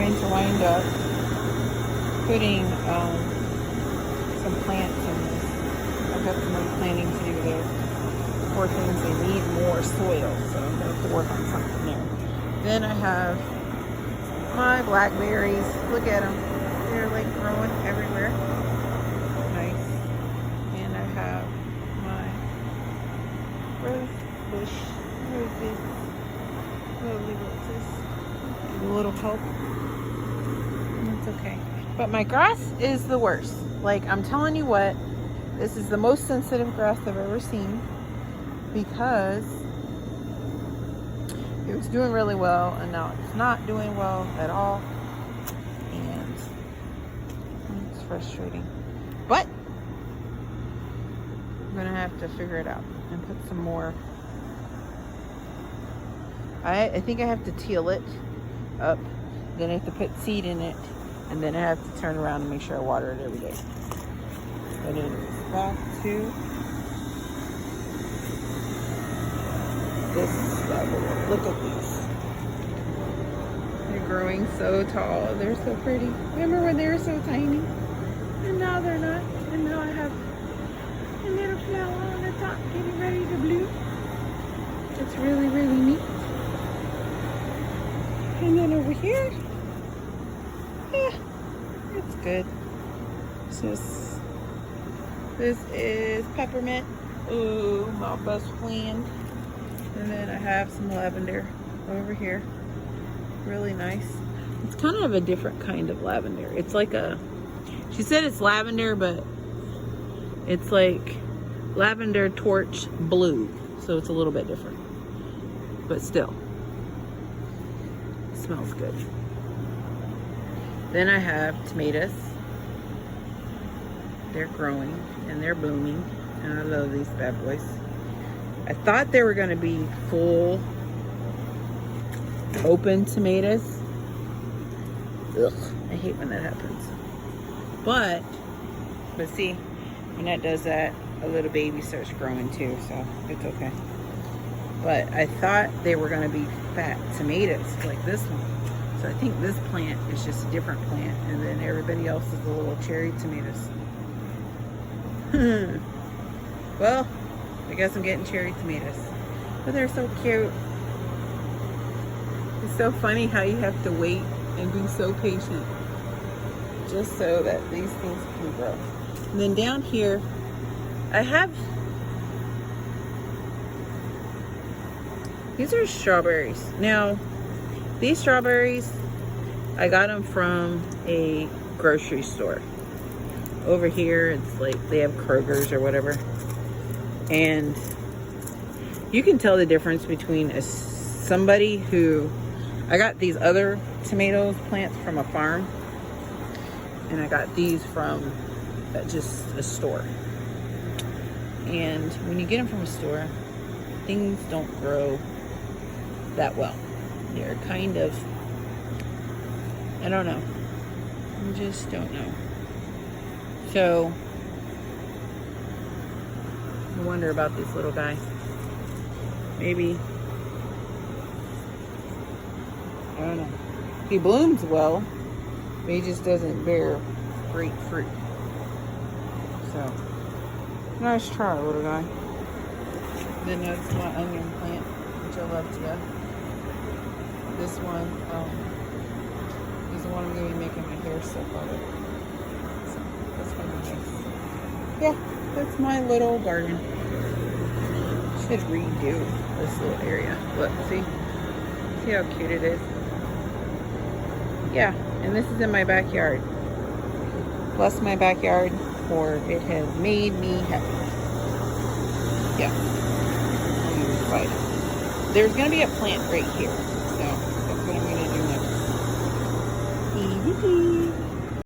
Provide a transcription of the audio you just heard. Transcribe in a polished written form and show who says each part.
Speaker 1: going to wind up putting some plants in this. I've got some more planting to do there. Poor things, they need more soil, so I'm going to have to work on something there. Then I have my blackberries. Look at them. They're like growing everywhere. Nice. And I have my rose bush roses. Lovely roses. A little help. That's okay. But my grass is the worst. Like, I'm telling you what, this is the most sensitive grass I've ever seen, because it was doing really well and now it's not doing well at all, and it's frustrating. But I'm gonna have to figure it out and put some more. I think I have to till it up, then I have to put seed in it, and then I have to turn around and make sure I water it every day. But anyways, back to this level. Look at these. They're growing so tall. They're so pretty. Remember when they were so tiny? And now they're not. And now I have a little flower on the top getting ready to bloom. It's really, really neat. And then over here, yeah, it's good. This is peppermint. Ooh, my best friend. And then I have some lavender over here. Really nice. It's kind of a different kind of lavender. It's like she said it's lavender, but it's like lavender torch blue. So it's a little bit different. But still, it smells good. Then I have tomatoes. They're growing and they're blooming. And I love these bad boys. I thought they were going to be full open tomatoes. Ugh, I hate when that happens. But see, when that does that, a little baby starts growing too, so it's okay. But I thought they were going to be fat tomatoes like this one. So I think this plant is just a different plant, and then everybody else is the little cherry tomatoes. Well, I guess I'm getting cherry tomatoes. But they're so cute. It's so funny how you have to wait and be so patient just so that these things can grow. And then down here, I have, these are strawberries. Now, these strawberries, I got them from a grocery store. Over here, it's like they have Kroger's or whatever. And you can tell the difference between somebody who, I got these other tomatoes plants from a farm, and I got these from just a store. And when you get them from a store, things don't grow that well. They're kind of, I don't know. I just don't know. So I wonder about this little guy. Maybe, I don't know. He blooms well, but he just doesn't bear great fruit. So, nice try, little guy. Then that's my onion plant, which I love to death. This one is the one I'm going to be making my hair stuff out of. So, that's going to be nice. Yeah, that's my little garden. Should redo this little area. Look, see how cute it is. Yeah, and this is in my backyard. Bless my backyard, for it has made me happy. Yeah, I'll use it. There's gonna be a plant right here.